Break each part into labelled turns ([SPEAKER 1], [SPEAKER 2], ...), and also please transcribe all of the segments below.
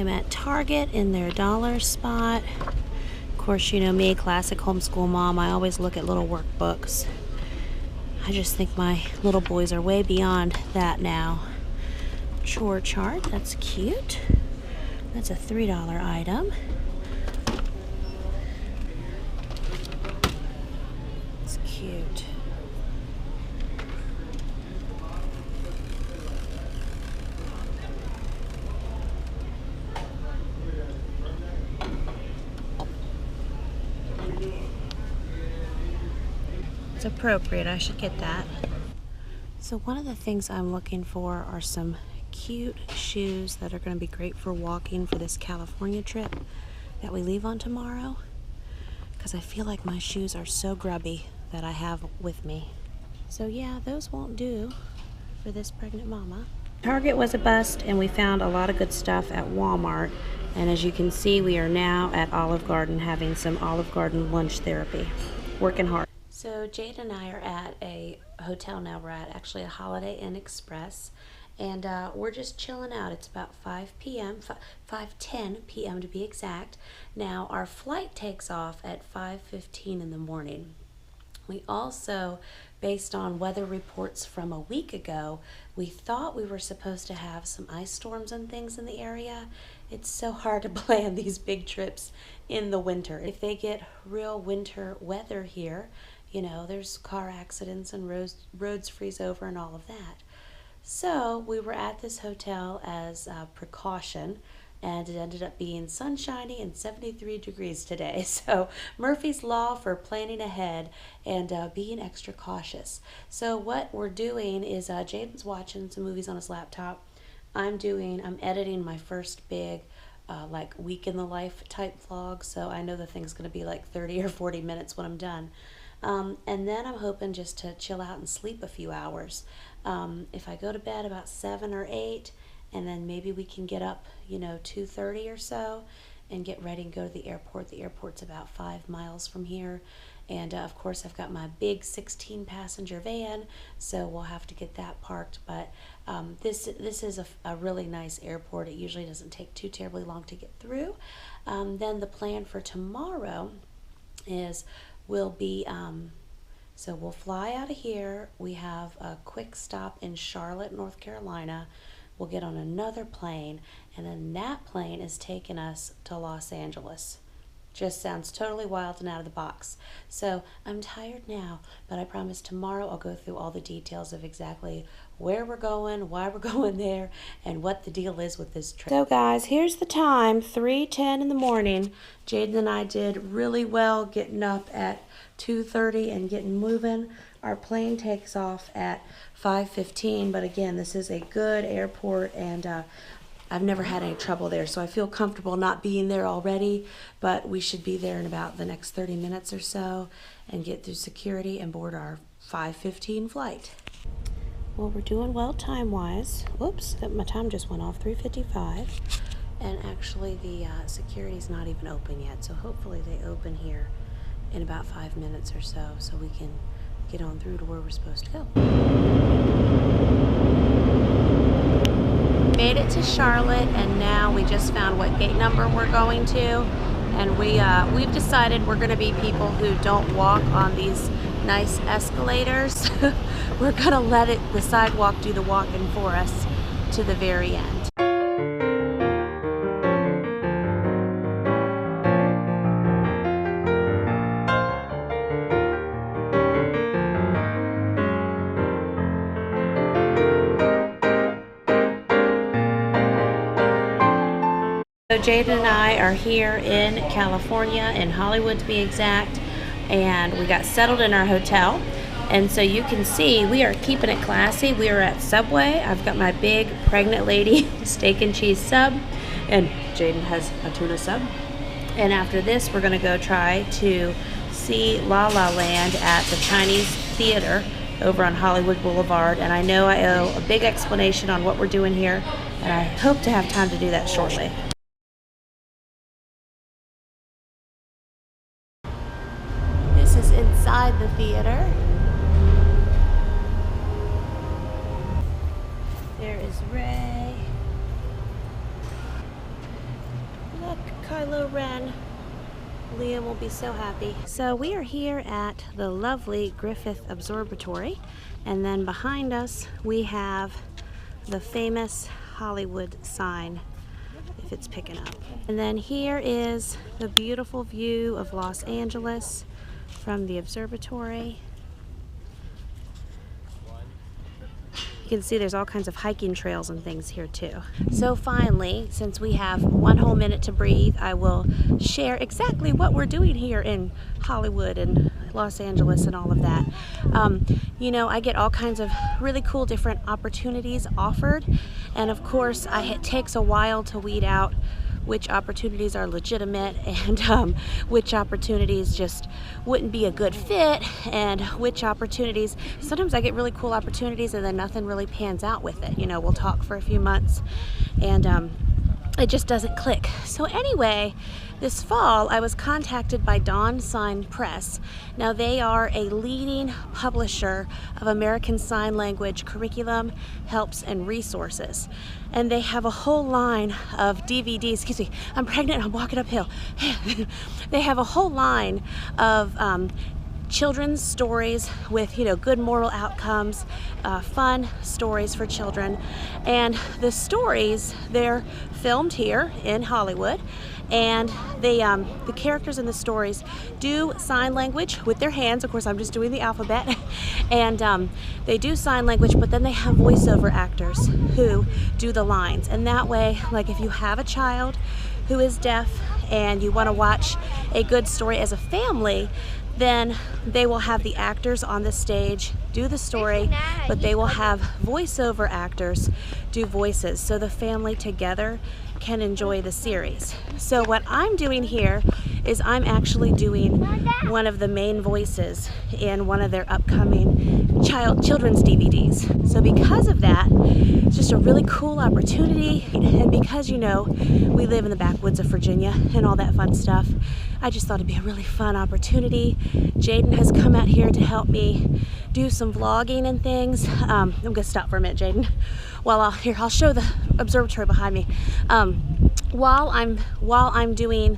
[SPEAKER 1] am at Target in their dollar spot. Of course, you know me, classic homeschool mom. I always look at little workbooks. I just think my little boys are way beyond that now. Chore chart, that's cute. That's a $3 item. It's cute. It's appropriate, I should get that. So one of the things I'm looking for are some cute shoes that are going to be great for walking for this California trip that we leave on tomorrow, because I feel like my shoes are so grubby that I have with me. So yeah, those won't do for this pregnant mama. Target was a bust, and we found a lot of good stuff at Walmart, and as you can see, we are now at Olive Garden having some Olive Garden lunch therapy. Working hard. So Jade and I are at a hotel now. We're at actually a Holiday Inn Express, and we're just chilling out. It's about 5 p.m., 5:10 p.m. to be exact. Now our flight takes off at 5:15 in the morning. We also, based on weather reports from a week ago, we thought we were supposed to have some ice storms and things in the area. It's so hard to plan these big trips in the winter. If they get real winter weather here, you know, there's car accidents and roads freeze over and all of that. So we were at this hotel as a precaution, and it ended up being sunshiny and 73 degrees today. So Murphy's Law for planning ahead and being extra cautious. So what we're doing is Jadin's watching some movies on his laptop. I'm editing my first big like week in the life type vlog. So I know the thing's gonna be like 30 or 40 minutes when I'm done. And then I'm hoping just to chill out and sleep a few hours. If I go to bed about 7 or 8, and then maybe we can get up, you know, 2:30 or so and get ready and go to the airport. The airport's about 5 miles from here. And of course I've got my big 16-passenger van, so we'll have to get that parked. But this is a really nice airport. It usually doesn't take too terribly long to get through. Then the plan for tomorrow is we'll be, so we'll fly out of here. We have a quick stop in Charlotte, North Carolina. We'll get on another plane, and then that plane is taking us to Los Angeles. Just sounds totally wild and out of the box. So I'm tired now, but I promise tomorrow I'll go through all the details of exactly where we're going, why we're going there, and what the deal is with this trip. So guys, here's the time, 3:10 in the morning. Jadin and I did really well getting up at 2:30 and getting moving. Our plane takes off at 5:15, but again, this is a good airport, and I've never had any trouble there, so I feel comfortable not being there already, but we should be there in about the next 30 minutes or so and get through security and board our 5:15 flight. Well, we're doing well time-wise. Whoops, my time just went off, 3:55. And actually the security's not even open yet, so hopefully they open here in about 5 minutes or so we can get on through to where we're supposed to go. Made it to Charlotte, and now we just found what gate number we're going to, and we've decided we're going to be people who don't walk on these nice escalators. We're going to let the sidewalk do the walking for us to the very end. So Jadin and I are here in California, in Hollywood to be exact, and we got settled in our hotel. And so you can see we are keeping it classy. We are at Subway. I've got my big pregnant lady steak and cheese sub, and Jadin has a tuna sub. And after this, we're gonna go try to see La La Land at the Chinese Theater over on Hollywood Boulevard. And I know I owe a big explanation on what we're doing here, and I hope to have time to do that shortly. This is inside the theater. There is Ray. Kylo Ren. Liam will be so happy. So we are here at the lovely Griffith Observatory, and then behind us we have the famous Hollywood sign, if it's picking up. And then here is the beautiful view of Los Angeles from the observatory. You can see there's all kinds of hiking trails and things here too. So finally, since we have one whole minute to breathe, I will share exactly what we're doing here in Hollywood and Los Angeles and all of that. You know, I get all kinds of really cool different opportunities offered, and of course it takes a while to weed out which opportunities are legitimate and which opportunities just wouldn't be a good fit, and which opportunities, sometimes I get really cool opportunities and then nothing really pans out with it. You know, we'll talk for a few months and it just doesn't click. So anyway, this fall I was contacted by Dawn Sign Press. Now they are a leading publisher of American Sign Language curriculum, helps, and resources. And they have a whole line of DVDs. Excuse me, I'm pregnant, I'm walking uphill. They have a whole line of children's stories with, you know, good moral outcomes, fun stories for children. And the stories, they're filmed here in Hollywood, and the characters in the stories do sign language with their hands. Of course, I'm just doing the alphabet. And they do sign language, but then they have voiceover actors who do the lines. And that way, like if you have a child who is deaf and you want to watch a good story as a family, then they will have the actors on the stage do the story, but they will have voiceover actors do voices, so the family together can enjoy the series. So what I'm doing here is I'm actually doing one of the main voices in one of their upcoming children's DVDs. So because of that, it's just a really cool opportunity, and because, you know, we live in the backwoods of Virginia and all that fun stuff, I just thought it'd be a really fun opportunity. Jadin has come out here to help me do some vlogging and things. I'm gonna stop for a minute, Jadin. I'll show the observatory behind me. While I'm doing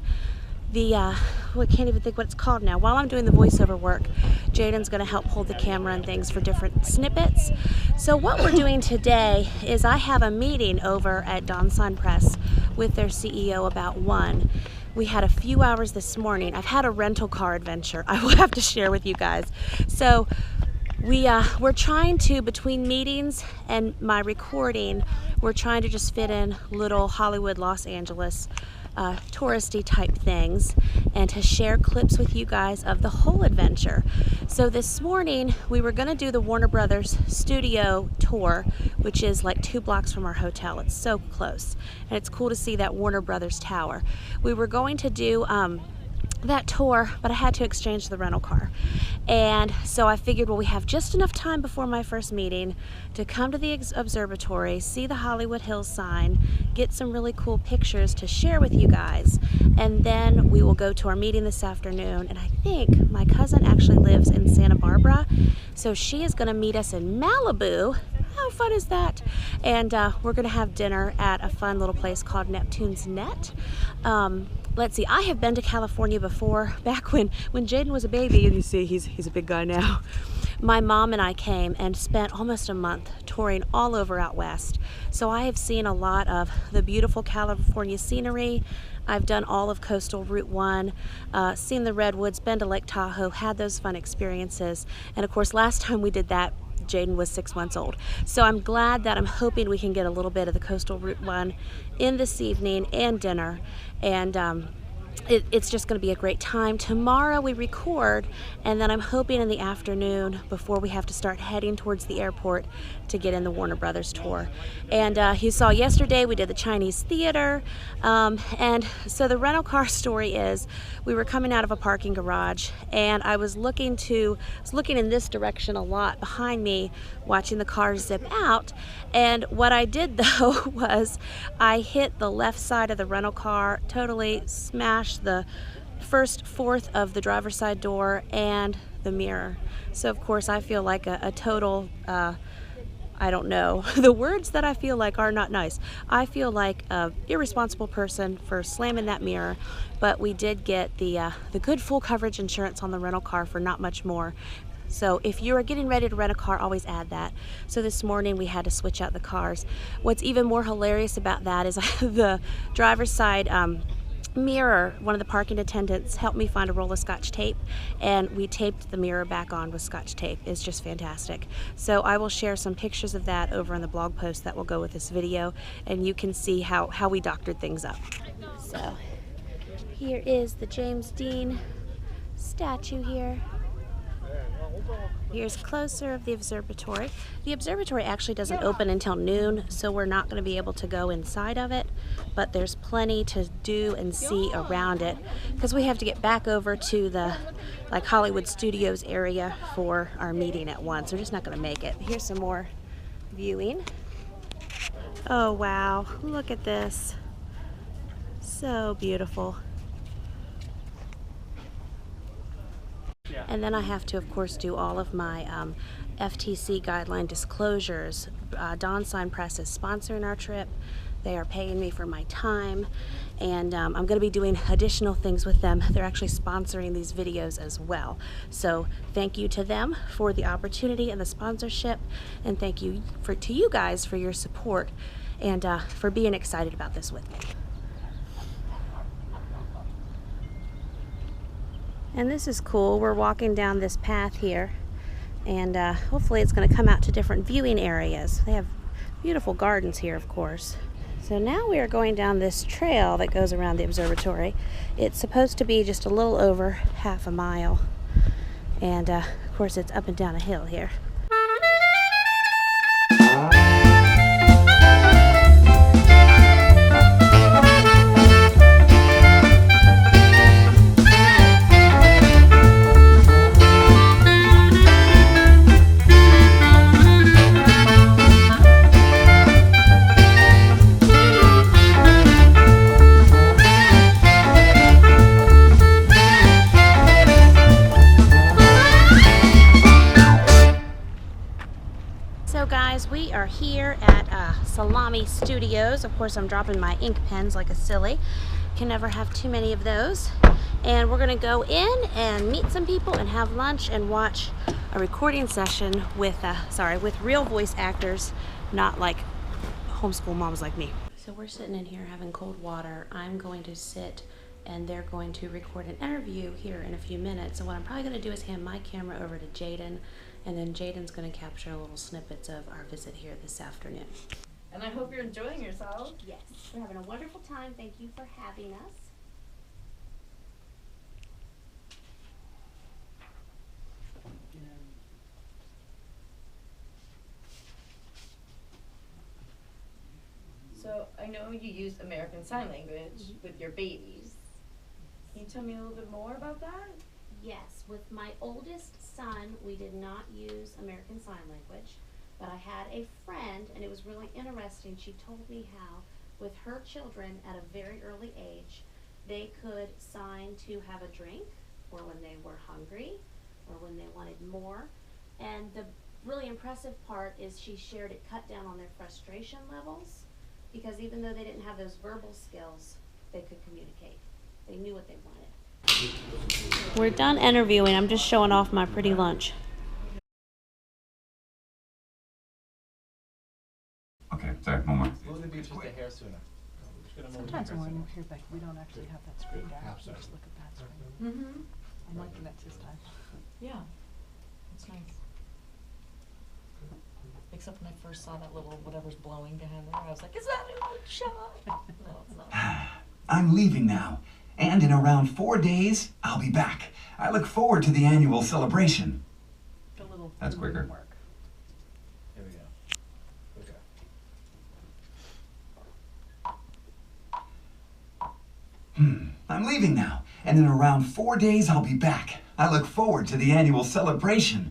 [SPEAKER 1] the, I can't even think what it's called now. While I'm doing the voiceover work, Jadin's gonna help hold the camera and things for different snippets. So what we're doing today is I have a meeting over at Dawn Sign Press with their CEO about 1. We had a few hours this morning. I've had a rental car adventure I will have to share with you guys. So we're trying to, between meetings and my recording, we're trying to just fit in little Hollywood, Los Angeles touristy type things, and to share clips with you guys of the whole adventure. So this morning we were going to do the Warner Brothers studio tour, which is like 2 blocks from our hotel. It's so close, and it's cool to see that Warner Brothers tower. We were going to do that tour, but I had to exchange the rental car. And so I figured, well, we have just enough time before my first meeting to come to the observatory, see the Hollywood Hills sign, get some really cool pictures to share with you guys, and then we will go to our meeting this afternoon. And I think my cousin actually lives in Santa Barbara, so she is going to meet us in Malibu. How fun is that? And we're going to have dinner at a fun little place called Neptune's Net. Let's see, I have been to California before, back when Jadin was a baby, and you see he's a big guy now. My mom and I came and spent almost a month touring all over out west. So I have seen a lot of the beautiful California scenery. I've done all of Coastal Route 1, seen the redwoods, been to Lake Tahoe, had those fun experiences. And of course, last time we did that, Jadin was 6 months old. So I'm glad that I'm hoping we can get a little bit of the Coastal Route 1 in this evening and dinner. And it's just going to be a great time. Tomorrow we record, and then I'm hoping in the afternoon, before we have to start heading towards the airport, to get in the Warner Brothers tour. And you saw yesterday we did the Chinese theater, and so the rental car story is, we were coming out of a parking garage, and I was looking in this direction a lot behind me, watching the cars zip out. And what I did though was I hit the left side of the rental car, totally smashed the first fourth of the driver's side door and the mirror. So of course I feel like a total, I I don't know, the words that I feel like are not nice. I feel like an irresponsible person for slamming that mirror, but we did get the good full coverage insurance on the rental car for not much more. So if you are getting ready to rent a car, always add that. So this morning we had to switch out the cars. What's even more hilarious about that is the driver's side mirror, one of the parking attendants helped me find a roll of Scotch tape, and we taped the mirror back on with Scotch tape. It's just fantastic. So I will share some pictures of that over in the blog post that will go with this video, and you can see how we doctored things up. So here is the James Dean statue here. Here's closer of the observatory. The observatory actually doesn't open until noon, so we're not going to be able to go inside of it, but there's plenty to do and see around it because we have to get back over to the Hollywood Studios area for our meeting at 1, so we're just not going to make it. Here's some more viewing. Oh wow, look at this. So beautiful. And then I have to, of course, do all of my FTC guideline disclosures. Dawn Sign Press is sponsoring our trip. They are paying me for my time, and I'm going to be doing additional things with them. They're actually sponsoring these videos as well. So thank you to them for the opportunity and the sponsorship, and thank you to you guys for your support and for being excited about this with me. And this is cool. We're walking down this path here, and hopefully it's going to come out to different viewing areas. They have beautiful gardens here, of course. So now we are going down this trail that goes around the observatory. It's supposed to be just a little over half a mile, and of course it's up and down a hill here. So guys, we are here at Salami Studios. Of course, I'm dropping my ink pens like a silly. Can never have too many of those. And we're gonna go in and meet some people and have lunch and watch a recording session with real voice actors, not like homeschool moms like me. So we're sitting in here having cold water. I'm going to sit and they're going to record an interview here in a few minutes. So what I'm probably gonna do is hand my camera over to Jadin, and then Jadin's going to capture little snippets of our visit here this afternoon.
[SPEAKER 2] And I hope you're enjoying yourself.
[SPEAKER 1] Yes, we're having a wonderful time. Thank you for having us.
[SPEAKER 2] So I know you use American Sign Language with your babies. Can you tell me a little bit more about that?
[SPEAKER 1] Yes, with my oldest son, we did not use American Sign Language, but I had a friend, and it was really interesting. She told me how, with her children at a very early age, they could sign to have a drink, or when they were hungry, or when they wanted more. And the really impressive part is she shared it cut down on their frustration levels, because even though they didn't have those verbal skills, they could communicate. They knew what they wanted. We're done interviewing. I'm just showing off my pretty lunch.
[SPEAKER 3] Okay, sorry, one more.
[SPEAKER 4] We'll be just a hair sooner.
[SPEAKER 5] Sometimes when we're here, but we don't actually have that screen down. We just look at that screen.
[SPEAKER 2] Mm-hmm.
[SPEAKER 5] I'm liking it this time.
[SPEAKER 6] Yeah, it's nice. Except when I first saw that little whatever's blowing behind there, I was like, is that a good shot? No, it's not.
[SPEAKER 3] I'm leaving now, and in around 4 days, I'll be back. I look forward to the annual celebration.
[SPEAKER 5] The little
[SPEAKER 3] That's quicker.
[SPEAKER 5] work.
[SPEAKER 4] Here we go. Okay.
[SPEAKER 3] I'm leaving now, and in around 4 days, I'll be back. I look forward to the annual celebration.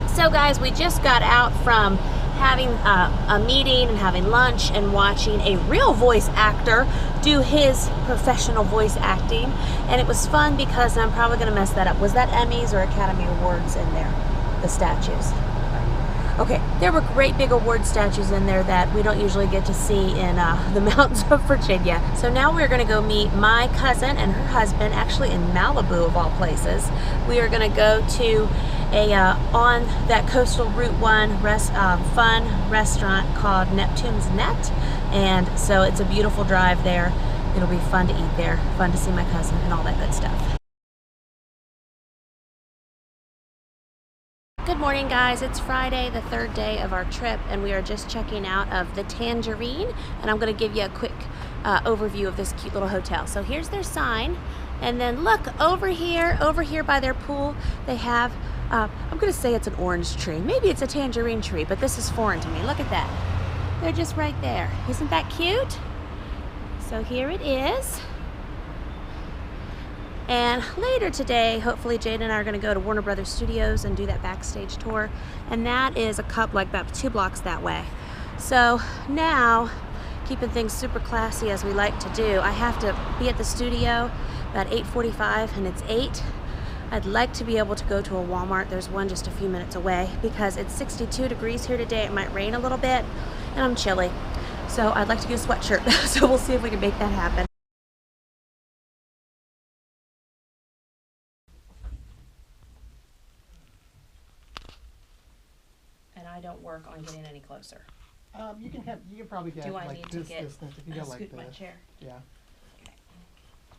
[SPEAKER 1] So guys, we just got out from having a meeting and having lunch and watching a real voice actor do his professional voice acting, and it was fun because I'm probably going to mess that up. Was that Emmys or Academy Awards in there? the statues. Okay, there were great big award statues in there that we don't usually get to see in the mountains of Virginia. So now we're gonna go meet my cousin and her husband, actually in Malibu of all places. We are gonna go to a, on that coastal Route 1 fun restaurant called Neptune's Net. And so it's a beautiful drive there. It'll be fun to eat there, fun to see my cousin and all that good stuff. Good morning, guys. It's Friday, the third day of our trip, and we are just checking out of the Tangerine, and I'm going to give you a quick overview of this cute little hotel. So here's their sign, and then look over here by their pool, they have, I'm going to say it's an orange tree. Maybe it's a tangerine tree, but this is foreign to me. Look at that. They're just right there. Isn't that cute? So here it is. And later today, hopefully Jadin and I are going to go to Warner Brothers Studios and do that backstage tour. And that is a couple, like about 2 blocks that way. So now, keeping things super classy as we like to do, I have to be at the studio about 8:45 and it's 8. I'd like to be able to go to a Walmart. There's one just a few minutes away because it's 62 degrees here today. It might rain a little bit and I'm chilly. So I'd like to get a sweatshirt. So we'll see if we can make that happen. I don't work on getting any closer.
[SPEAKER 7] You can probably get
[SPEAKER 1] Do I
[SPEAKER 7] like
[SPEAKER 1] need to
[SPEAKER 7] this
[SPEAKER 1] get
[SPEAKER 7] distance if you go like
[SPEAKER 1] scoot
[SPEAKER 7] this.
[SPEAKER 1] my chair?
[SPEAKER 7] Yeah.
[SPEAKER 1] Okay.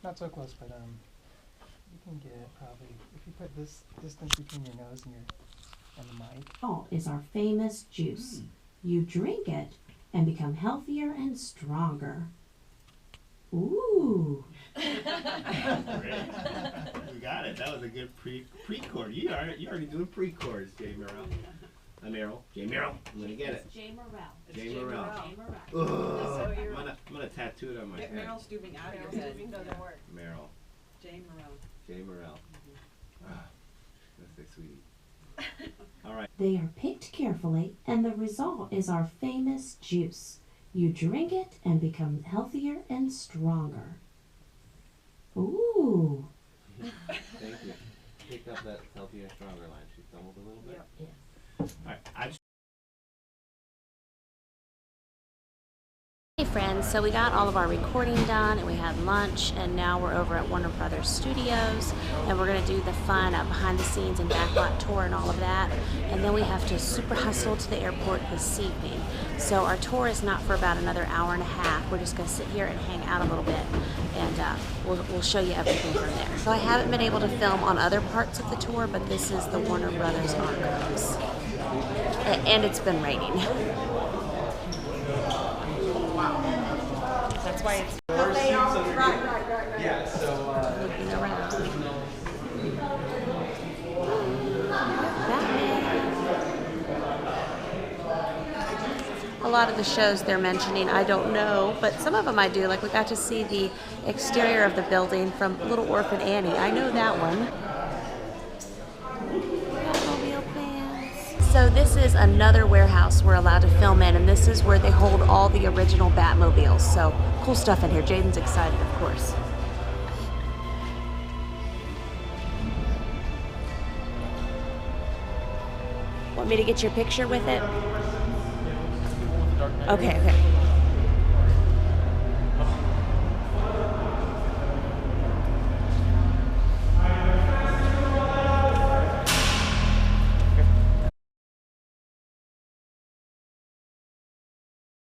[SPEAKER 7] Not so close, but you can get probably if you put this distance between your nose and the mic.
[SPEAKER 8] Salt is our famous juice. You drink it and become healthier and stronger. Ooh.
[SPEAKER 9] Great. You got it. That was a good pre-chord. You're already doing pre-chords, Jamerrill. Jamerrill. I'm gonna get it. Jamerrill. I'm gonna tattoo it on my head.
[SPEAKER 5] Get Meryl Stewart out of your head. Doesn't work.
[SPEAKER 9] Meryl.
[SPEAKER 5] Jamerrill.
[SPEAKER 9] That's the sweetie. All right.
[SPEAKER 8] They are picked carefully, and the result is our famous juice. You drink it and become healthier and stronger. Ooh.
[SPEAKER 9] Thank you. Pick up that healthier, stronger line. She stumbled a little bit.
[SPEAKER 8] Yep.
[SPEAKER 9] All right.
[SPEAKER 1] Hey friends, so we got all of our recording done and we had lunch and now we're over at Warner Brothers Studios and we're going to do the fun behind the scenes and backlot tour and all of that, and then we have to super hustle to the airport this evening. So our tour is not for about another hour and a half. We're just going to sit here and hang out a little bit and we'll show you everything from there. So I haven't been able to film on other parts of the tour, but this is the Warner Brothers archives. And it's been raining. That's why it's
[SPEAKER 3] Yeah, so
[SPEAKER 1] looking around. A lot of the shows they're mentioning, I don't know, but some of them I do. Like we got to see the exterior of the building from Little Orphan Annie. I know that one. So this is another warehouse we're allowed to film in, and this is where they hold all the original Batmobiles. So cool stuff in here. Jadin's excited, of course. Want me to get your picture with it? Okay, okay.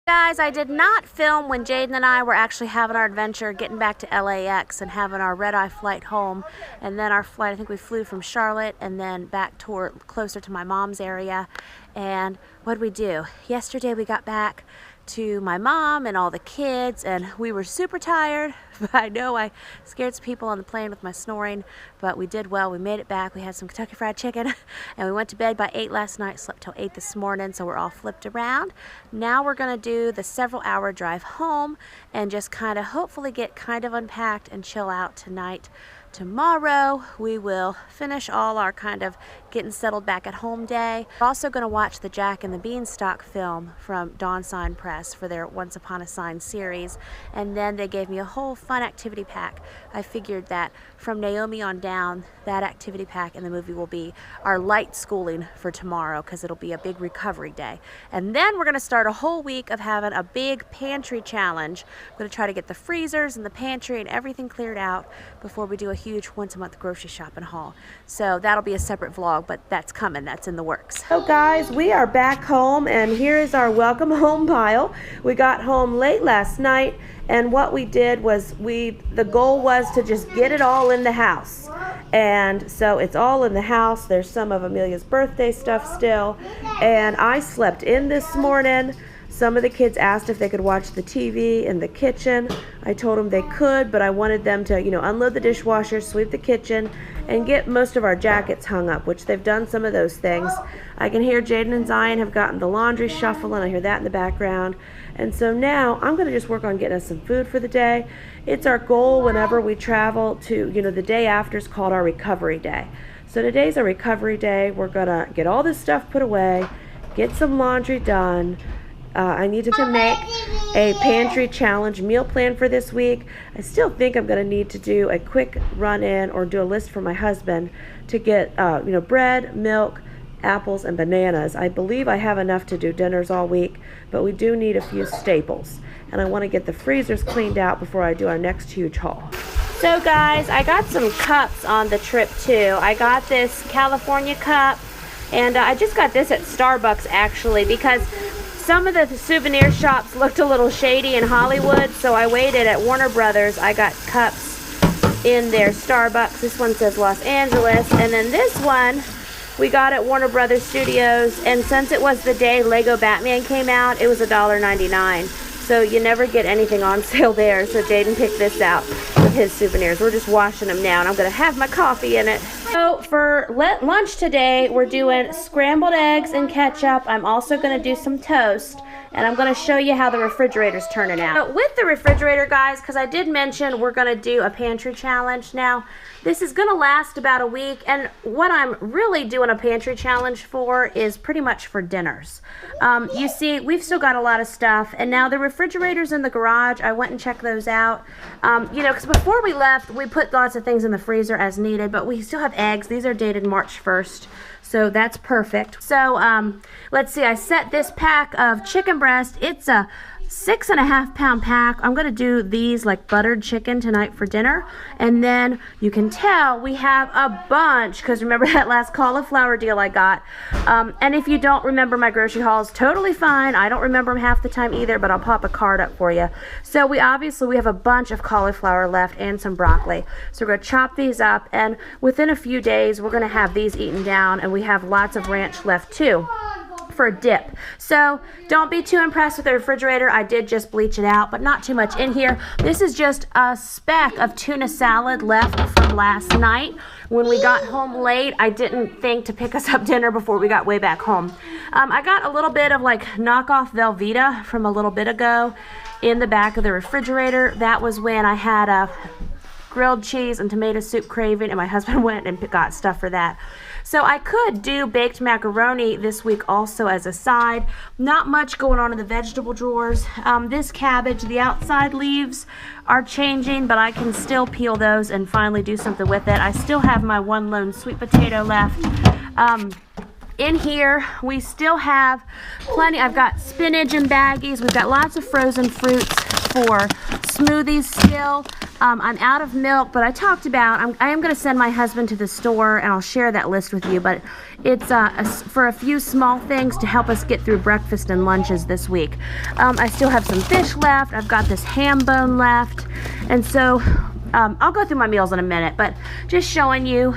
[SPEAKER 1] Guys, I did not film when Jadin and I were actually having our adventure getting back to LAX and having our red-eye flight home, and then our flight, I think we flew from Charlotte and then back toward closer to my mom's area. And what did we do? Yesterday we got back to my mom and all the kids, and we were super tired. I know I scared some people on the plane with my snoring, but we did well. We made it back. We had some Kentucky Fried Chicken, and we went to bed by 8 last night, slept till 8 this morning, so we're all flipped around. Now we're going to do the several-hour drive home and just kind of hopefully get kind of unpacked and chill out tonight. Tomorrow we will finish all our kind of getting settled back at home day. We're also going to watch the Jack and the Beanstalk film from Dawn Sign Press for their Once Upon a Sign series. And then they gave me a whole fun activity pack. I figured that from Naomi on down, that activity pack in the movie will be our light schooling for tomorrow, because it'll be a big recovery day. And then we're going to start a whole week of having a big pantry challenge. I'm going to try to get the freezers and the pantry and everything cleared out before we do a huge once-a-month grocery shopping haul. So that'll be a separate vlog, but that's coming. That's in the works. So guys, we are back home, and here is our welcome home pile. We got home late last night, and what we did was the goal was to just get it all in the house. And so it's all in the house. There's some of Amelia's birthday stuff still. And I slept in this morning. Some of the kids asked if they could watch the TV in the kitchen. I told them they could, but I wanted them to, unload the dishwasher, sweep the kitchen, and get most of our jackets hung up, which they've done some of those things. I can hear Jadin and Zion have gotten the laundry shuffling. I hear that in the background. And so now I'm going to just work on getting us some food for the day. It's our goal whenever we travel to, the day after is called our recovery day. So today's our recovery day. We're going to get all this stuff put away, get some laundry done. I need to make a pantry challenge meal plan for this week. I still think I'm going to need to do a quick run-in or do a list for my husband to get, bread, milk, apples, and bananas. I believe I have enough to do dinners all week, but we do need a few staples. And I want to get the freezers cleaned out before I do our next huge haul. So guys, I got some cups on the trip too. I got this California cup, and I just got this at Starbucks actually, because some of the souvenir shops looked a little shady in Hollywood, so I waited at Warner Brothers. I got cups in their Starbucks. This one says Los Angeles, and then this one we got at Warner Brothers Studios, and since it was the day Lego Batman came out, it was $1.99. So you never get anything on sale there. So Jadin picked this out with his souvenirs. We're just washing them now, and I'm going to have my coffee in it. So for lunch today, we're doing scrambled eggs and ketchup. I'm also going to do some toast, and I'm going to show you how the refrigerator's turning out. With the refrigerator, guys, because I did mention we're going to do a pantry challenge. Now, this is going to last about a week, and what I'm really doing a pantry challenge for is pretty much for dinners. You see, we've still got a lot of stuff, and now the refrigerators in the garage, I went and checked those out. Because before we left, we put lots of things in the freezer as needed, but we still have eggs. These are dated March 1st, so that's perfect. So, let's see, I set this pack of chicken breast. It's a 6.5 pound pack. I'm going to do these like buttered chicken tonight for dinner. And then you can tell we have a bunch, because remember that last cauliflower deal I got. And if you don't remember my grocery hauls, totally fine. I don't remember them half the time either, but I'll pop a card up for you. So we have a bunch of cauliflower left and some broccoli. So we're going to chop these up, and within a few days we're going to have these eaten down, and we have lots of ranch left too for a dip. So don't be too impressed with the refrigerator. I did just bleach it out, but not too much in here. This is just a speck of tuna salad left from last night. When we got home late, I didn't think to pick us up dinner before we got way back home. I got a little bit of like knockoff Velveeta from a little bit ago in the back of the refrigerator. That was when I had a grilled cheese and tomato soup craving, and my husband went and got stuff for that. So I could do baked macaroni this week also as a side. Not much going on in the vegetable drawers. This cabbage, the outside leaves are changing, but I can still peel those and finally do something with it. I still have my one lone sweet potato left. In here, we still have plenty. I've got spinach in baggies. We've got lots of frozen fruits for smoothies still. I'm out of milk, but I talked about, I am going to send my husband to the store, and I'll share that list with you, but it's for a few small things to help us get through breakfast and lunches this week. I still have some fish left. I've got this ham bone left, and so I'll go through my meals in a minute, but just showing you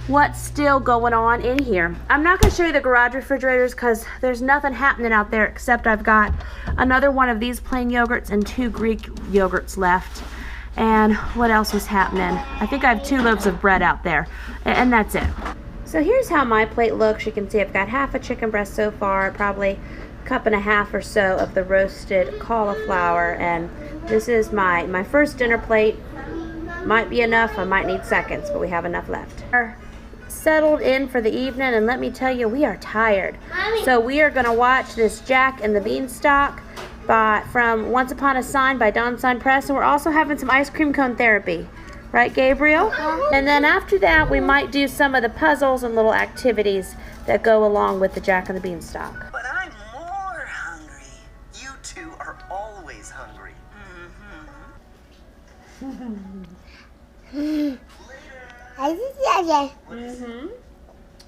[SPEAKER 1] what's still going on in here. I'm not going to show you the garage refrigerators because there's nothing happening out there, except I've got another one of these plain yogurts and 2 Greek yogurts left. And what else was happening? I think I have 2 loaves of bread out there, and that's it. So here's how my plate looks. You can see I've got half a chicken breast so far, probably a cup and a half or so of the roasted cauliflower, and this is my first dinner plate. Might be enough, I might need seconds, but we have enough left. settled in for the evening, and let me tell you, we are tired. So we are going to watch this Jack and the Beanstalk from Once Upon a Sign by Don Sign Press, and we're also having some ice cream cone therapy. Right, Gabriel? And then after that, we might do some of the puzzles and little activities that go along with the Jack and the Beanstalk.
[SPEAKER 10] But I'm more hungry. You two are always hungry.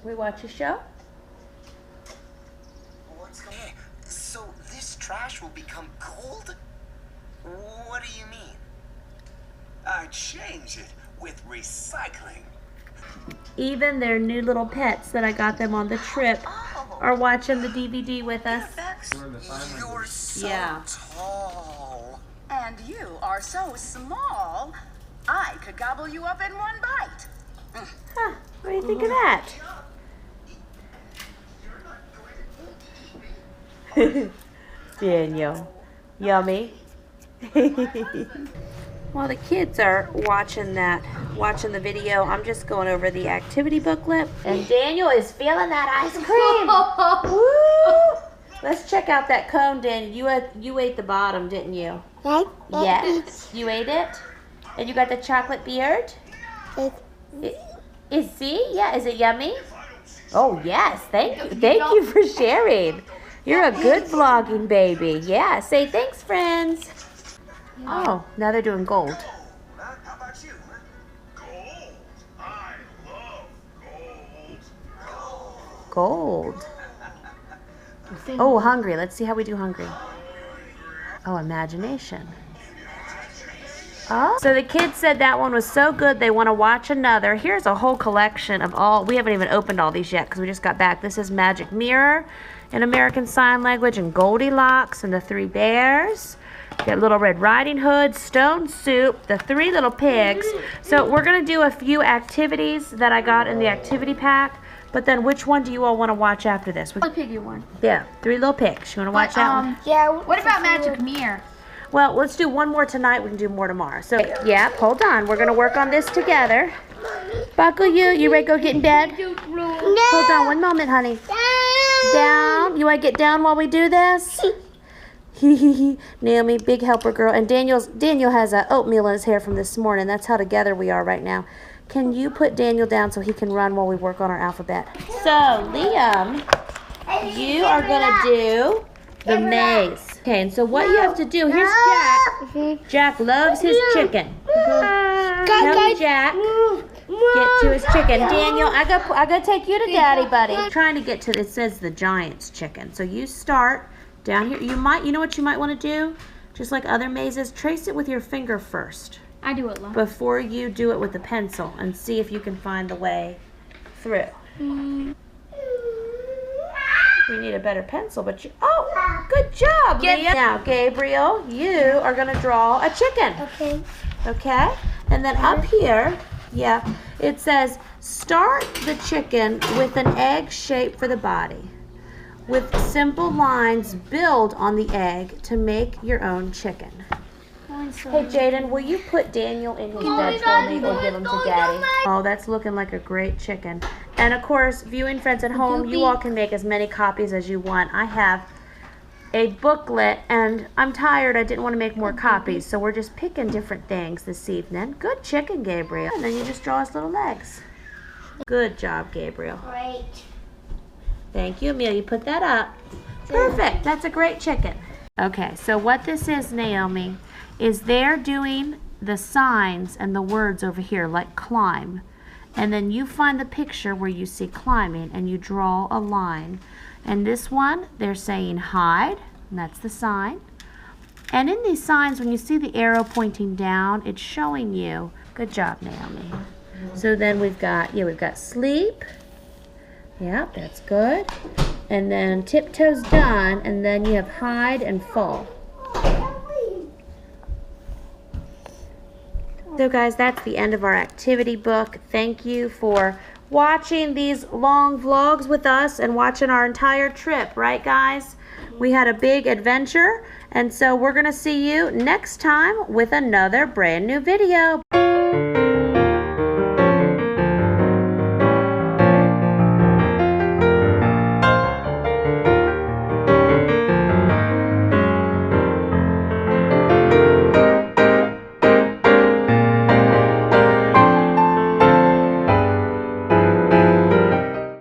[SPEAKER 1] We watch a show?
[SPEAKER 10] What's going on? So this trash will become gold? What do you mean?
[SPEAKER 3] I change it with recycling.
[SPEAKER 1] Even their new little pets that I got them on the trip are watching the DVD with us.
[SPEAKER 10] You're so
[SPEAKER 1] Yeah.
[SPEAKER 10] tall. And you are so small, I could gobble you up in one bite.
[SPEAKER 1] Huh, what do you think of that? Daniel. Yummy. While the kids are watching the video, I'm just going over the activity booklet. And Daniel is feeling that ice cream. Woo! Let's check out that cone, Daniel. You ate the bottom, didn't you? Yes. You ate it? And you got the chocolate beard? Is it yummy? Oh, yes. Thank you. Thank you for sharing. You're a good vlogging baby. Yeah. Say thanks, friends. Oh, now they're doing gold.
[SPEAKER 3] How about you? Gold. I love gold.
[SPEAKER 1] Gold. Oh, hungry. Let's see how we do hungry. Oh, imagination. Oh. So the kids said that one was so good they want to watch another. Here's a whole collection of all. We haven't even opened all these yet because we just got back. This is Magic Mirror in American Sign Language and Goldilocks and the Three Bears. Got Little Red Riding Hood, Stone Soup, the Three Little Pigs. So we're going to do a few activities that I got in the activity pack. But then which one do you all want to watch after this?
[SPEAKER 11] The piggy one.
[SPEAKER 1] Yeah, Three Little Pigs. You want to watch that one?
[SPEAKER 11] Yeah. What about Magic Mirror?
[SPEAKER 1] Well, let's do one more tonight. We can do more tomorrow. So, yeah, hold on. We're going to work on this together. Buckle you. You ready to go get in bed? Hold on one moment, honey. Down. You want to get down while we do this? Naomi, big helper girl. And Daniel has oatmeal in his hair from this morning. That's how together we are right now. Can you put Daniel down so he can run while we work on our alphabet? So, Liam, you are going to do the maze. Okay, and so what you have to do, here's Jack. Jack loves his chicken. Help Jack get to his chicken. Daniel, I gotta take you to Daddy, buddy. I'm trying to get to, it says the Giant's chicken. So you start down here. You know what you might want to do? Just like other mazes, trace it with your finger first.
[SPEAKER 11] I do it, Love.
[SPEAKER 1] Before you do it with the pencil and see if you can find the way through. We need a better pencil, but oh, good job, Leah. Now, Gabriel, you are going to draw a chicken.
[SPEAKER 11] Okay.
[SPEAKER 1] Okay? And then up here, yeah, it says, start the chicken with an egg shape for the body. With simple lines, build on the egg to make your own chicken. Hey, Jadin, will you put Daniel in his bed for me or give him to Daddy? Oh, that's looking like a great chicken. And, of course, viewing friends at home, you all can make as many copies as you want. I have a booklet, and I'm tired. I didn't want to make more copies, so we're just picking different things this evening. Good chicken, Gabriel. And then you just draw his little legs. Good job, Gabriel.
[SPEAKER 11] Great.
[SPEAKER 1] Thank you, Amelia. Put that up. Perfect. That's a great chicken. Okay, so what this is, Naomi, is they're doing the signs and the words over here, like climb. And then you find the picture where you see climbing and you draw a line. And this one, they're saying hide, and that's the sign. And in these signs, when you see the arrow pointing down, it's showing you. Good job, Naomi. So then we've got sleep. Yeah, that's good. And then tiptoes done, and then you have hide and fall. So guys, that's the end of our activity book. Thank you for watching these long vlogs with us and watching our entire trip, right guys? We had a big adventure, and so we're gonna see you next time with another brand new video.